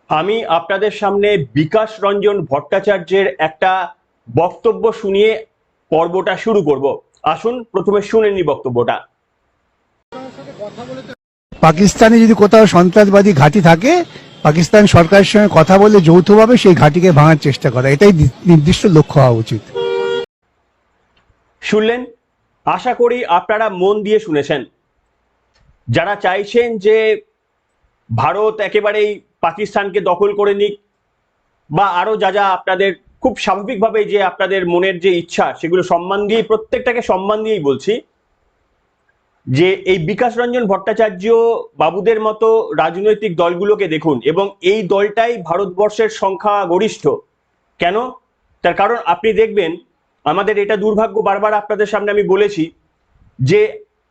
আমি আপনাদের সামনে বিকাশ রঞ্জন ভট্টাচার্যের একটা বক্তব্য শুনিয়ে পর্বটা শুরু করব। আসুন প্রথমে শুনে নি বক্তব্যটা। পাকিস্তানে যদি কোথাও সন্ত্রাসবাদী ঘাঁটি থাকে, পাকিস্তান সরকারের সঙ্গে কথা বলে যৌথভাবে সেই ঘাঁটিকে ভাঙার চেষ্টা করা, এটাই নির্দিষ্ট লক্ষ্য হওয়া উচিত। শুনলেন? আশা করি আপনারা মন দিয়ে শুনেছেন। যারা চাইছেন যে ভারত একেবারেই পাকিস্তানকে দখল করে নিক, বা আরো যা যা আপনাদের খুব স্বাভাবিকভাবে যে আপনাদের মনের যে ইচ্ছা, সেগুলো সম্মান দিয়ে, প্রত্যেকটাকে সম্মান দিয়েই বলছি যে এই বিকাশ রঞ্জন ভট্টাচার্য বাবুদের মতো রাজনৈতিক দলগুলোকে দেখুন, এবং এই দলটাই ভারতবর্ষের সংখ্যা গরিষ্ঠ। কেন? তার কারণ আপনি দেখবেন, আমাদের এটা দুর্ভাগ্য, বারবার আপনাদের সামনে আমি বলেছি যে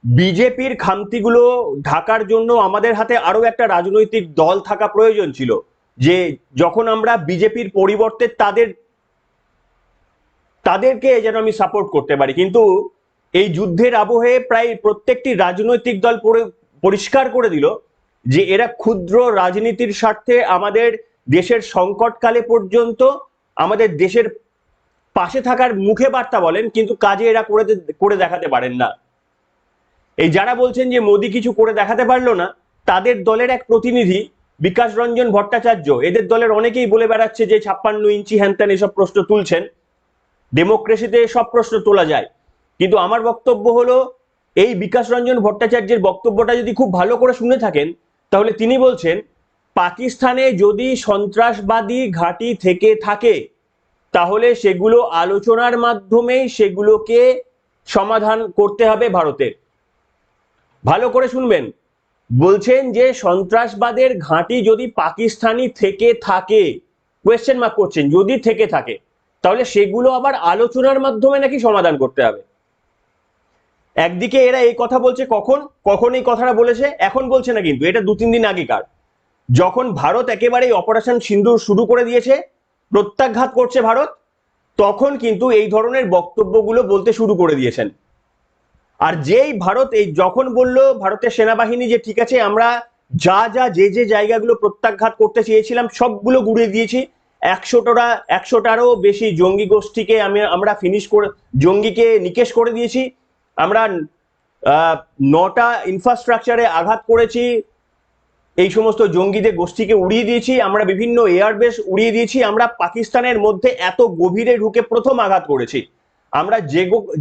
বিজেপির খামতিগুলো ঢাকার জন্য আমাদের হাতে আরো একটা রাজনৈতিক দল থাকা প্রয়োজন ছিল, যে যখন আমরা বিজেপির পরিবর্তে তাদেরকে যেন আমি সাপোর্ট করতে পারি। কিন্তু এই যুদ্ধের আবহে প্রায় প্রত্যেকটি রাজনৈতিক দল পরিষ্কার করে দিল যে এরা ক্ষুদ্র রাজনীতির স্বার্থে আমাদের দেশের সংকটকালে পর্যন্ত আমাদের দেশের পাশে থাকার মুখে বার্তা বলেন, কিন্তু কাজে এরা করে দেখাতে পারেন না। এই যারা বলছেন যে মোদী কিছু করে দেখাতে পারলো না, তাদের দলের এক প্রতিনিধি বিকাশ রঞ্জন ভট্টাচার্য, এদের দলের অনেকেই বলে বেড়াচ্ছে যে 56 ইঞ্চি হ্যানত্যান এসব প্রশ্ন তুলছেন। ডেমোক্রেসিতে সব প্রশ্ন তোলা যায়, কিন্তু আমার বক্তব্য হলো, এই বিকাশ রঞ্জন ভট্টাচার্যের বক্তব্যটা যদি খুব ভালো করে শুনে থাকেন, তাহলে তিনি বলছেন পাকিস্তানে যদি সন্ত্রাসবাদী ঘাঁটি থেকে থাকে, তাহলে সেগুলো আলোচনার মাধ্যমেই সেগুলোকে সমাধান করতে হবে ভারতের। ভালো করে শুনবেন, বলছেন যে সন্ত্রাসবাদের ঘাঁটি যদি পাকিস্তানি থেকে থাকে, কোয়েশ্চেন মার্ক করছেন, যদি থেকে থাকে, তাহলে সেগুলো আবার আলোচনার মাধ্যমে নাকি সমাধান করতে হবে। একদিকে এরা এই কথা বলছে, কখন কখন এই কথাটা বলেছে? এখন বলছে না, কিন্তু এটা 2-3 দিন আগেকার, যখন ভারত একেবারে অপারেশন সিন্দুর শুরু করে দিয়েছে, প্রত্যাঘাত করছে ভারত, তখন কিন্তু এই ধরনের বক্তব্যগুলো বলতে শুরু করে দিয়েছেন। আর যেই ভারত এই যখন বলল ভারতের সেনাবাহিনী যে ঠিক আছে, আমরা যা যা যে জায়গাগুলো প্রত্যাঘাত করতে চেয়েছিলাম সবগুলো গুড়িয়ে দিয়েছি, 100টারও বেশি জঙ্গি গোষ্ঠীকে আমরা ফিনিশ করে, জঙ্গিকে নিকেশ করে দিয়েছি, আমরা 9টা ইনফ্রাস্ট্রাকচারে আঘাত করেছি, এই সমস্ত জঙ্গিদের গোষ্ঠীকে উড়িয়ে দিয়েছি, আমরা বিভিন্ন এয়ারবেস উড়িয়ে দিয়েছি, আমরা পাকিস্তানের মধ্যে এত গভীরে ঢুকে প্রথম আঘাত করেছি, আমরা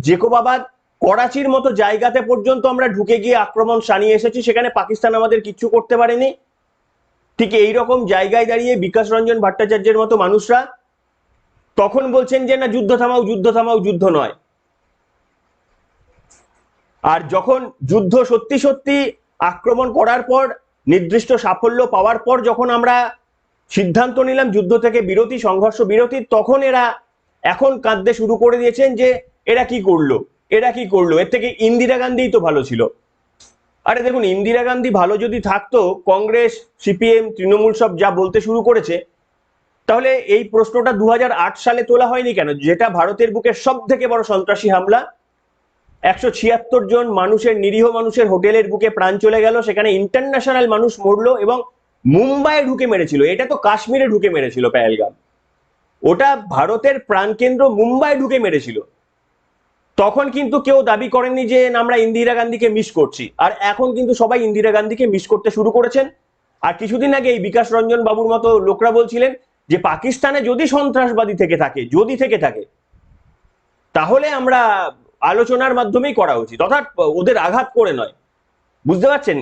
জেকোবাবাদ করাচির মতো জায়গাতে পর্যন্ত আমরা ঢুকে গিয়ে আক্রমণ সানিয়ে এসেছি, সেখানে পাকিস্তান আমাদের কিচ্ছু করতে পারেনি। ঠিক এইরকম জায়গায় দাঁড়িয়ে বিকাশ রঞ্জন ভট্টাচার্যের মতো মানুষরা তখন বলছেন যে না, যুদ্ধ থামাও, যুদ্ধ থামাও, যুদ্ধ নয়। আর যখন যুদ্ধ সত্যি সত্যি আক্রমণ করার পর, নির্দিষ্ট সাফল্য পাওয়ার পর, যখন আমরা সিদ্ধান্ত নিলাম যুদ্ধ থেকে বিরতি, সংঘর্ষ বিরতি, তখন এরা এখন কাঁদতে শুরু করে দিয়েছেন যে এরা কি করলো, এরা কি করলো, এর থেকে ইন্দিরা গান্ধীই তো ভালো ছিল। আরে দেখুন, ইন্দিরা গান্ধী ভালো যদি থাকতো, কংগ্রেস, সিপিএম, তৃণমূল সব যা বলতে শুরু করেছে, তাহলে এই প্রশ্নটা 2008 সালে তোলা হয়নি কেন? যেটা ভারতের বুকে সব থেকে বড় সন্ত্রাসী হামলা, 176 জন মানুষের, নিরীহ মানুষের হোটেলের বুকে প্রাণ চলে গেল, সেখানে ইন্টারন্যাশনাল মানুষ মরলো, এবং মুম্বাইয়ে ঢুকে মেরেছিল। এটা তো কাশ্মীরে ঢুকে মেরেছিল, পেহেলগাম। ওটা ভারতের প্রাণকেন্দ্র মুম্বাই ঢুকে মেরেছিল। তখন কিন্তু কেউ দাবি করেননি যে আমরা ইন্দিরা গান্ধীকে মিস করছি, আর এখন কিন্তু সবাই ইন্দিরা গান্ধীকে মিস করতে শুরু করেছেন। আর কিছুদিন আগে এই বিকাশ রঞ্জন বাবুর মতো লোকরা বলছিলেন যে পাকিস্তানে যদি সন্ত্রাসবাদী থেকে থাকে, যদি থেকে থাকে, তাহলে আমরা আলোচনার মাধ্যমেই করা উচিত, অর্থাৎ ওদের আঘাত করে নয়। বুঝতে পারছেন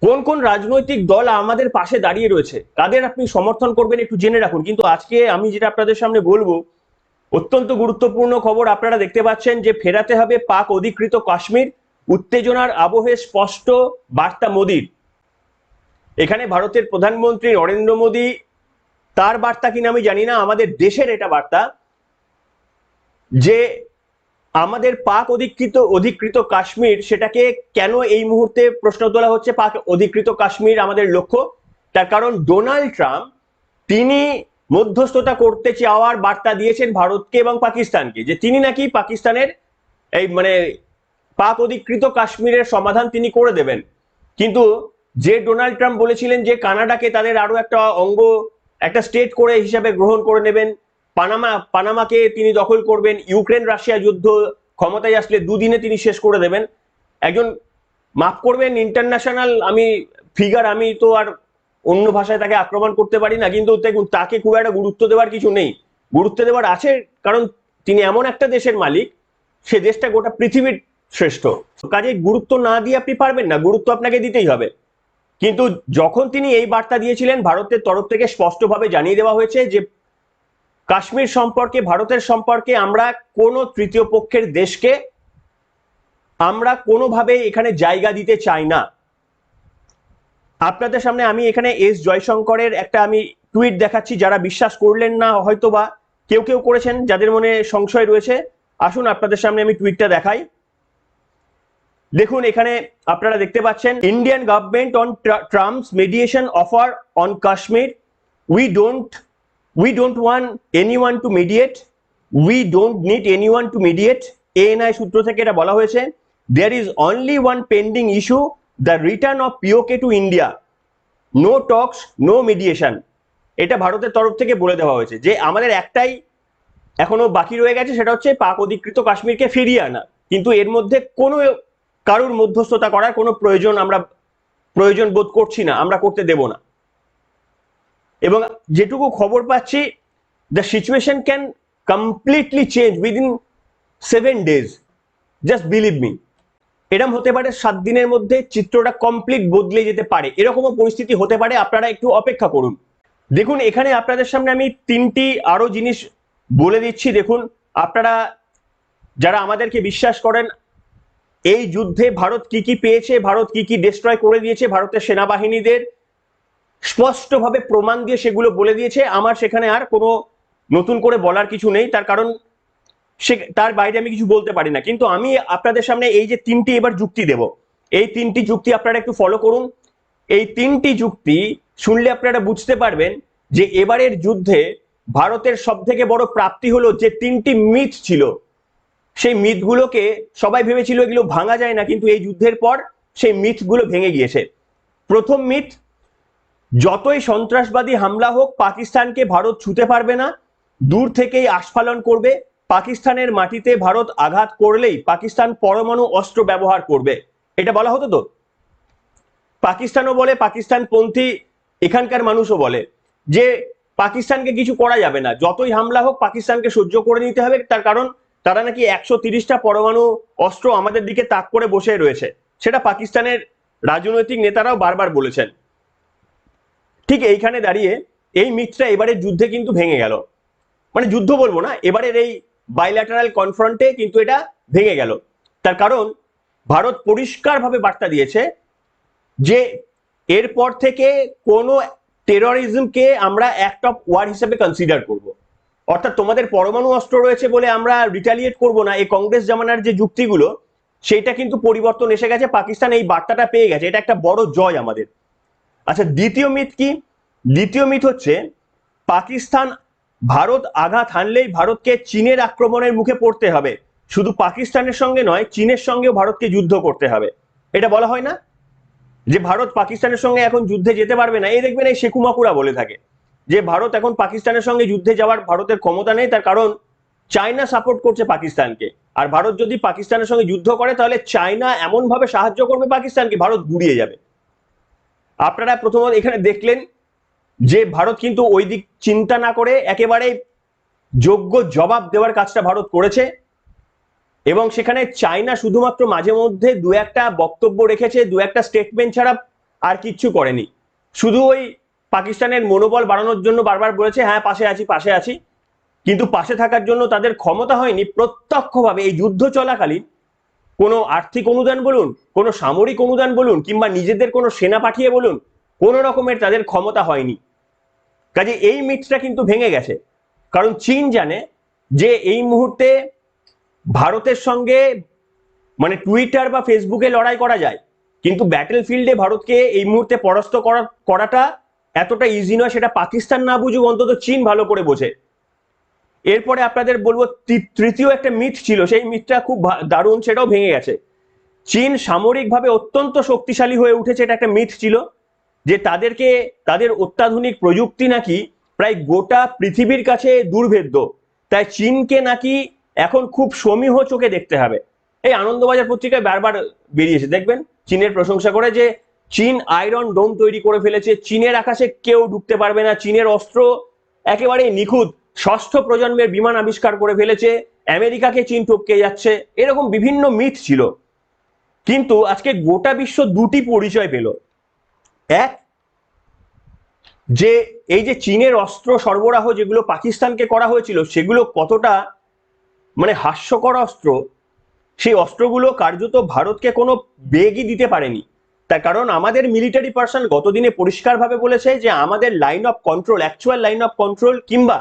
কোন কোন রাজনৈতিক দল আমাদের পাশে দাঁড়িয়ে রয়েছে, কাদের আপনি সমর্থন করবেন একটু জেনে রাখুন। কিন্তু আজকে আমি যেটা আপনাদের সামনে বলবো, অত্যন্ত গুরুত্বপূর্ণ খবর। আপনারা দেখতে পাচ্ছেন যে ফেরাতে হবে পাক অধিকৃত কাশ্মীর, উত্তেজনার আবহে স্পষ্ট বার্তা মোদীর। এখানে ভারতের প্রধানমন্ত্রী নরেন্দ্র মোদী, তার বার্তা কিনা আমি জানি না, আমাদের দেশের এটা বার্তা যে আমাদের পাক অধিকৃত কাশ্মীর, সেটাকে কেন এই মুহূর্তে প্রশ্ন তোলা হচ্ছে পাক অধিকৃত কাশ্মীর আমাদের লক্ষ্য? তার কারণ ডোনাল্ড ট্রাম্প, তিনি মধ্যস্থতা করতে চাওয়ার বার্তা দিয়েছেন ভারতকে এবং পাকিস্তানকে, যে তিনি নাকি পাকিস্তানের এই পাক অধিকৃত কাশ্মীরের সমাধান তিনি করে দেবেন। কিন্তু যে ডোনাল্ড ট্রাম্প বলেছিলেন যে কানাডাকে তাদের আরো একটা অঙ্গ, একটা স্টেট করে হিসাবে গ্রহণ করে নেবেন, পানামাকে তিনি দখল করবেন, ইউক্রেন রাশিয়া যুদ্ধ ক্ষমতায় আসলে দুদিনে তিনি শেষ করে দেবেন। একজন, মাফ করবেন, ইন্টারন্যাশনাল আমি ফিগার, আমি তো আর অন্য ভাষায় তাকে আক্রমণ করতে পারি না, কিন্তু দেখুন তাকে খুব একটা গুরুত্ব দেওয়ার কিছু নেই। গুরুত্ব দেওয়ার আছে, কারণ তিনি এমন একটা দেশের মালিক, সে দেশটা গোটা পৃথিবীর শ্রেষ্ঠ। কাজে গুরুত্ব না দিয়ে আপনি পারবেন না, গুরুত্ব আপনাকে দিতেই হবে। কিন্তু যখন তিনি এই বার্তা দিয়েছিলেন, ভারতের তরফ থেকে স্পষ্টভাবে জানিয়ে দেওয়া হয়েছে যে কাশ্মীর সম্পর্কে, ভারতের সম্পর্কে আমরা কোনো তৃতীয় পক্ষের দেশকে আমরা কোনোভাবে এখানে জায়গা দিতে চাই না। আপনাদের সামনে আমি এখানে এস জয়শঙ্করের একটা আমি টুইট দেখাচ্ছি, যারা বিশ্বাস করলেন না, হয়তো বা কেউ কেউ করেছেন, যাদের মনে সংশয় রয়েছে, আসুন আপনাদের সামনে আমি টুইটটা দেখাই। দেখুন এখানে আপনারা দেখতে পাচ্ছেন, Indian government on Trump's mediation offer on Kashmir, we don't want anyone to mediate, we don't need anyone to mediate। ANI সূত্র থেকে এটা বলা হয়েছে, there is only one pending issue, the return of POK to India, no talks, no mediation। এটা ভারতের তরফ থেকে বলে দেওয়া হয়েছে যে আমাদের একটাই এখনো বাকি রয়ে গেছে, সেটা হচ্ছে পাক অধিকৃত কাশ্মীরকে ফিরিয়ে আনা, কিন্তু এর মধ্যে কোনো কারুর মধ্যস্থতা করার কোনো প্রয়োজন বোধ করছি না, আমরা করতে দেব না। এবং যেটুকু খবর পাচ্ছি, the situation can completely change within 7 days, just believe me. এরকম হতে পারে 7 দিনের মধ্যে চিত্রটা কমপ্লিট বদলে যেতে পারে, এরকমও পরিস্থিতি হতে পারে, আপনারা একটু অপেক্ষা করুন। দেখুন এখানে আপনাদের সামনে আমি 3টি আরো জিনিস বলে দিচ্ছি। দেখুন, আপনারা যারা আমাদেরকে বিশ্বাস করেন, এই যুদ্ধে ভারত কি কি পেয়েছে, ভারত কি কি ডিস্ট্রয় করে দিয়েছে ভারতের সেনাবাহিনীদের, স্পষ্টভাবে প্রমাণ দিয়ে সেগুলো বলে দিয়েছে। আমার সেখানে আর কোনো নতুন করে বলার কিছু নেই, তার কারণ তার বাইরে আমি কিছু বলতে পারি না। কিন্তু আমি আপনাদের সামনে এই যে 3টি এবার যুক্তি দেব, এই 3টি যুক্তি আপনারা একটু ফলো করুন। এই 3টি যুক্তি শুনলে আপনারা বুঝতে পারবেন যে এবারের যুদ্ধে ভারতের সব থেকে বড় প্রাপ্তি হলো যে 3টি মিথ ছিল, সেই মিথগুলোকে সবাই ভেবেছিল এগুলো ভাঙা যায় না, কিন্তু এই যুদ্ধের পর সেই মিথগুলো ভেঙে গিয়েছে। প্রথম মিথ, যতই সন্ত্রাসবাদী হামলা হোক পাকিস্তানকে ভারত ছুঁতে পারবে না, দূর থেকেই আস্ফালন করবে, পাকিস্তানের মাটিতে ভারত আঘাত করলেই পাকিস্তান পরমাণু অস্ত্র ব্যবহার করবে। এটা বলা হতো তো, পাকিস্তানও বলে, পাকিস্তানপন্থী এখানকার মানুষও বলে যে পাকিস্তানকে কিছু করা যাবে না, যতই হামলা হোক পাকিস্তানকে সহ্য করে নিতে হবে, তার কারণ তারা নাকি 130টা পরমাণু অস্ত্র আমাদের দিকে তাক করে বসে রয়েছে। সেটা পাকিস্তানের রাজনৈতিক নেতারাও বারবার বলেছেন। ঠিক এইখানে দাঁড়িয়ে এই মিথটা এবারের যুদ্ধে কিন্তু ভেঙে গেল, মানে যুদ্ধ বলবো না, এবারের এই বাইল্যাটারাল কনফ্রন্টে কিন্তু এটা ভেঙে গেল। তার কারণ ভারত পরিষ্কারভাবে বার্তা দিয়েছে যে এরপর থেকে কোনো টেররিজমকে আমরা অ্যাক্ট অফ ওয়ার হিসেবে কনসিডার করব। অর্থাৎ তোমাদের পরমাণু অস্ত্র রয়েছে বলে আমরা রিটালিয়েট করব না, এই কংগ্রেস জামানার যে যুক্তিগুলো, সেইটা কিন্তু পরিবর্তন এসে গেছে, পাকিস্তান এই বার্তাটা পেয়ে গেছে, এটা একটা বড় জয় আমাদের। আচ্ছা, দ্বিতীয় মিথ কি? দ্বিতীয় মিথ হচ্ছে পাকিস্তান, ভারত আঘাত হানলেই ভারতকে চীনের আক্রমণের মুখে পড়তে হবে, শুধু পাকিস্তানের সঙ্গে নয় চীনের সঙ্গেও ভারতকে যুদ্ধ করতে হবে। এটা বলা হয় না যে ভারত পাকিস্তানের সঙ্গে এখন যুদ্ধে যেতে পারবে না, এই দেখবেন এই শেকুমাকুরা বলে থাকে যে ভারত এখন পাকিস্তানের সঙ্গে যুদ্ধে যাওয়ার ভারতের ক্ষমতা নেই, তার কারণ চায়না সাপোর্ট করছে পাকিস্তানকে, আর ভারত যদি পাকিস্তানের সঙ্গে যুদ্ধ করে তাহলে চায়না এমন ভাবে সাহায্য করবে পাকিস্তানকে, ভারত গুড়িয়ে যাবে। আপনারা প্রথমত এখানে দেখলেন যে ভারত কিন্তু ওই দিক চিন্তা না করে একেবারে যোগ্য জবাব দেওয়ার কাজটা ভারত করেছে, এবং সেখানে চায়না শুধুমাত্র মাঝে মধ্যে দু একটা বক্তব্য রেখেছে, দু একটা স্টেটমেন্ট ছাড়া আর কিচ্ছু করেনি। শুধু ওই পাকিস্তানের মনোবল বাড়ানোর জন্য বারবার বলেছে হ্যাঁ পাশে আছি পাশে আছি, কিন্তু পাশে থাকার জন্য তাদের ক্ষমতা হয়নি। প্রত্যক্ষভাবে এই যুদ্ধ চলাকালীন কোনো আর্থিক অনুদান বলুন, কোনো সামরিক অনুদান বলুন, কিংবা নিজেদের কোনো সেনা পাঠিয়ে বলুন, কোনো রকমের তাদের ক্ষমতা হয়নি। কাজে এই মিথটা কিন্তু ভেঙে গেছে, কারণ চীন জানে যে এই মুহূর্তে ভারতের সঙ্গে মানে টুইটার বা ফেসবুকে লড়াই করা যায়, কিন্তু ব্যাটেল ফিল্ডে ভারতকে এই মুহূর্তে পরাস্ত করাটা এতটা ইজি নয়, সেটা পাকিস্তান না বুঝুক অন্তত চীন ভালো করে বোঝে। এরপরে আপনাদের বলবো তৃতীয় একটা মিথ ছিল, সেই মিথটা খুব দারুণ, সেটাও ভেঙে গেছে। চীন সামরিকভাবে অত্যন্ত শক্তিশালী হয়ে উঠেছে, এটা একটা মিথ ছিল যে তাদের অত্যাধুনিক প্রযুক্তি নাকি প্রায় গোটা পৃথিবীর কাছে দুর্ভেদ্য, তাই চীনকে নাকি এখন খুব সমীহ চোখে দেখতে হবে। এই আনন্দবাজার পত্রিকায় বারবার বেরিয়েছে, দেখবেন চীনের প্রশংসা করে যে চীন আয়রন ডোম তৈরি করে ফেলেছে, চীনের আকাশে কেউ ঢুকতে পারবে না, চীনের অস্ত্র একেবারে নিখুঁত, ষষ্ঠ প্রজন্মের বিমান আবিষ্কার করে ফেলেছে, আমেরিকাকে চীন টপকে যাচ্ছে, এরকম বিভিন্ন মিথ ছিল। কিন্তু আজকে গোটা বিশ্ব দুটি পরিচয় পেল। এক, যে এই যে চীনের অস্ত্র সরবরাহ যেগুলো পাকিস্তানকে করা হয়েছিল সেগুলো কতটা মানে হাস্যকর অস্ত্র, সেই অস্ত্রগুলো কার্যত ভারতকে কোনো বেগই দিতে পারেনি। তার কারণ আমাদের মিলিটারি পার্সন গতদিনে পরিষ্কারভাবে বলেছে যে আমাদের line of control, actual line of control কিংবা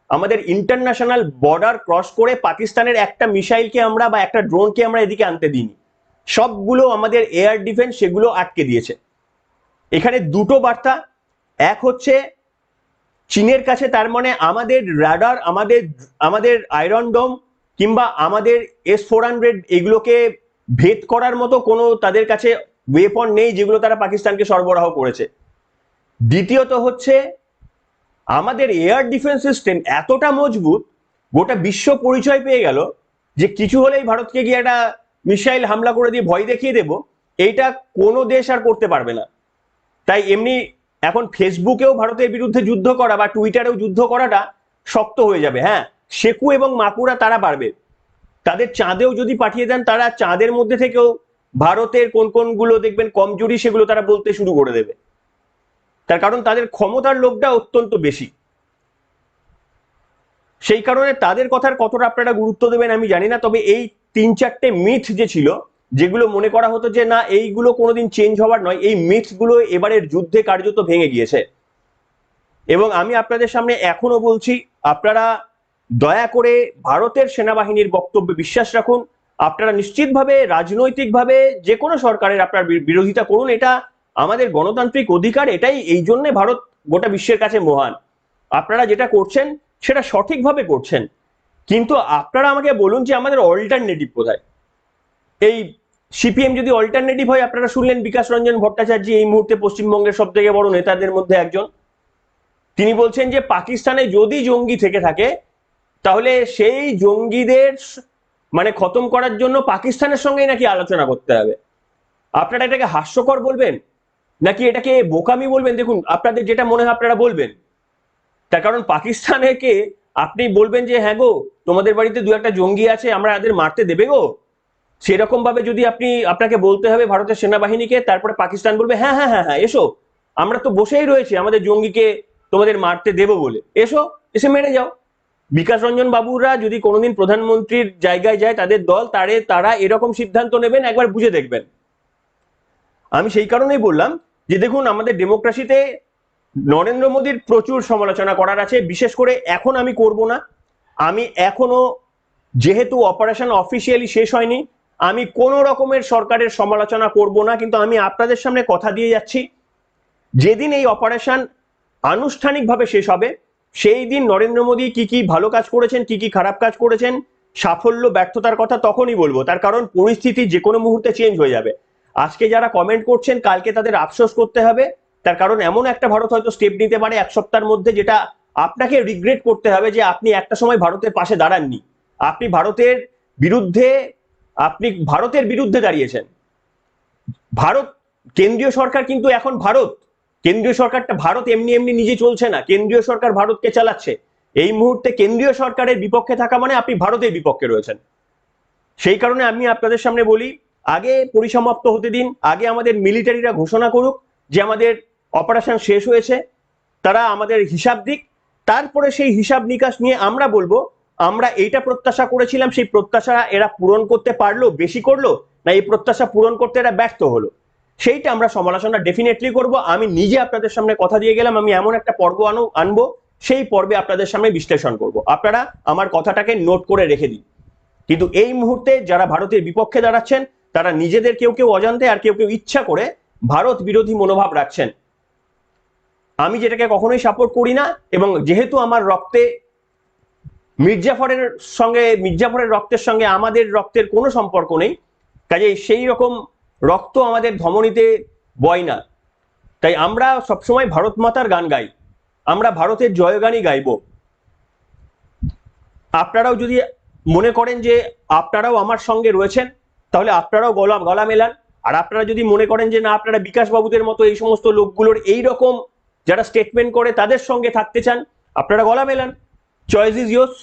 আমাদের ইন্টারন্যাশনাল বর্ডার ক্রস করে পাকিস্তানের একটা মিসাইলকে আমরা বা একটা ড্রোনকে আমরা এদিকে আনতে দিইনি, সবগুলো আমাদের এয়ার ডিফেন্স সেগুলো আটকে দিয়েছে। এখানে দুটো বার্তা, এক হচ্ছে চীনের কাছে তার মানে আমাদের রাডার, আমাদের আয়রন ডোম কিংবা আমাদের S-400 এগুলোকে ভেদ করার মতো কোনো তাদের কাছে ওয়েপন নেই যেগুলো তারা পাকিস্তানকে সরবরাহ করেছে। দ্বিতীয়ত হচ্ছে আমাদের এয়ার ডিফেন্স সিস্টেম এতটা মজবুত, গোটা বিশ্ব পরিচয় পেয়ে গেল যে কিছু হলেই ভারতকে গিয়ে একটা মিসাইল হামলা করে দিয়ে ভয় দেখিয়ে দেব, এইটা কোনো দেশ আর করতে পারবে না। তাই এমনি এখন ফেসবুকেও ভারতের বিরুদ্ধে যুদ্ধ করা বা টুইটারেও যুদ্ধ করাটা শক্ত হয়ে যাবে। হ্যাঁ, শেকু এবং মাকুরা তারা পারবে, তাদের চাঁদেও যদি পাঠিয়ে দেন তারা চাঁদের মধ্যে থেকেও ভারতের কোন কোনগুলো দেখবেন কমজোরি সেগুলো তারা বলতে শুরু করে দেবে, তার কারণ তাদের ক্ষমতার লোভটা অত্যন্ত বেশি। সেই কারণে তাদের কথার কতটা আপনারা গুরুত্ব দেবেন আমি জানি না, তবে এই 3-4টে মিথ যে ছিল যেগুলো মনে করা হতো যে না এইগুলো কোনোদিন চেঞ্জ হওয়ার নয়, এই মিথগুলো এবারের যুদ্ধে কার্যত ভেঙে গিয়েছে। এবং আমি আপনাদের সামনে এখনো বলছি, আপনারা দয়া করে ভারতের সেনাবাহিনীর বক্তব্যে বিশ্বাস রাখুন। আপনারা নিশ্চিতভাবে রাজনৈতিকভাবে যে কোনো সরকারের আপনার বিরোধিতা করুন, এটা আমাদের গণতান্ত্রিক অধিকার, এটাই এই জন্য ভারত গোটা বিশ্বের কাছে মহান। আপনারা যেটা করছেন সেটা সঠিকভাবে করছেন, কিন্তু আপনারা আমাকে বলুন যে আমাদের অল্টারনেটিভ কোথায়। এই সিপিএম যদি অল্টারনেটিভ হয়, আপনারা শুনলেন বিকাশ রঞ্জন ভট্টাচার্য এই মুহূর্তে পশ্চিমবঙ্গের সব থেকে বড় নেতাদের মধ্যে একজন, তিনি বলছেন যে পাকিস্তানে যদি জঙ্গি থেকে থাকে তাহলে সেই জঙ্গিদের মানে খতম করার জন্য পাকিস্তানের সঙ্গেই নাকি আলোচনা করতে হবে। আপনারা এটাকে হাস্যকর বলবেন নাকি এটাকে বোকামি বলবেন, দেখুন আপনাদের যেটা মনে হয় আপনারা বলবেন। তার কারণ পাকিস্তানকে আপনি বলবেন যে হ্যাঁ গো তোমাদের বাড়িতে দু একটা জঙ্গি আছে, আমরা এদের মারতে দেবে গো, সেরকম ভাবে যদি আপনাকে বলতে হবে ভারতের সেনাবাহিনীকে, তারপরে পাকিস্তান বলবে হ্যাঁ হ্যাঁ হ্যাঁ হ্যাঁ এসো, আমরা তো বসেই রয়েছি আমাদের জঙ্গিকে তোমাদের মারতে দেবো বলে, এসো এসে মেরে যাও। বিকাশ রঞ্জন বাবুরা যদি কোনোদিন প্রধানমন্ত্রীর জায়গায় যায় তাদের দল, তারা এরকম সিদ্ধান্ত নেবেন, একবার বুঝে দেখবেন। আমি সেই কারণেই বললাম যে দেখুন আমাদের ডেমোক্রেসিতে নরেন্দ্র মোদীর প্রচুর সমালোচনা করার আছে, বিশেষ করে এখন আমি করব না। আমি এখনো যেহেতু অপারেশন অফিসিয়ালি শেষ হয়নি, আমি কোন রকমের সরকারের সমালোচনা করব না, কিন্তু আমি আপনাদের সামনে কথা দিয়ে যাচ্ছি যেদিন এই অপারেশন আনুষ্ঠানিকভাবে শেষ হবে সেই দিন নরেন্দ্র মোদী কি কি ভালো কাজ করেছেন, কি কি খারাপ কাজ করেছেন, সাফল্য ব্যর্থতার কথা তখনই বলবো। তার কারণ পরিস্থিতি যে কোনো মুহূর্তে চেঞ্জ হয়ে যাবে। আজকে যারা কমেন্ট করছেন কালকে তাদের আফসোস করতে হবে, তার কারণ এমন একটা ভারত হয়তো স্টেপ নিতে পারে 1 সপ্তাহের মধ্যে যেটা আপনাকে রিগ্রেট করতে হবে যে আপনি একটা সময় ভারতের পাশে দাঁড়াননি, আপনি ভারতের বিরুদ্ধে দাঁড়িয়েছেন। ভারত কেন্দ্রীয় সরকার কিন্তু এখন কেন্দ্রীয় সরকারটা ভারত এমনি এমনি নিজে চলছে না, কেন্দ্রীয় সরকার ভারতকে চালাচ্ছে। এই মুহূর্তে কেন্দ্রীয় সরকারের বিপক্ষে থাকা মানে আপনি ভারতের বিপক্ষে রয়েছেন। সেই কারণে আমি আপনাদের সামনে বলি আগে পরিসমাপ্ত হতে দিন, আগে আমাদের মিলিটারিরা ঘোষণা করুক যে আমাদের অপারেশন শেষ হয়েছে, তারা আমাদের হিসাব দিক, তারপরে সেই হিসাব নিকাশ নিয়ে আমরা বলবো আমরা এইটা প্রত্যাশা করেছিলাম, সেই প্রত্যাশা এরা পূরণ করতে পারলো, বেশি করলো, না এই প্রত্যাশা পূরণ করতে এরা ব্যর্থ হলো, সেইটা আমরা সমালোচনা ডেফিনেটলি করব। আমি নিজে আপনাদের সামনে কথা দিয়ে গেলাম আমি এমন একটা পর্ব আনবো, সেই পর্বে আপনাদের সামনে বিশ্লেষণ করব, আপনারা আমার কথাটাকে নোট করে রেখে দিন। কিন্তু এই মুহূর্তে যারা ভারতের বিপক্ষে দাঁড়াচ্ছেন তারা নিজেদের কেউ কেউ অজান্তে আর কেউ কেউ ইচ্ছা করে ভারত বিরোধী মনোভাব রাখছেন। আমি যেটাকে কখনোই সাপোর্ট করি না, এবং যেহেতু আমার রক্তে মির্জাফরের রক্তের সঙ্গে আমাদের রক্তের কোনো সম্পর্ক নেই, কাজে সেই রকম রক্ত আমাদের ধমনীতে বয় না। তাই আমরা সবসময় ভারত মাতার গান গাই, আমরা ভারতের জয়গানই গাইব। আপনারাও যদি মনে করেন যে আপনারাও আমার সঙ্গে রয়েছেন, তাহলে আপনারাও গলা গলা মেলান। আর আপনারা যদি মনে করেন যে না, আপনারা বিকাশ বাবুদের মতো এই সমস্ত লোকগুলোর এই রকম যারা স্টেটমেন্ট করে তাদের সঙ্গে থাকতে চান, আপনারা গলা মেলান। Choice is yours.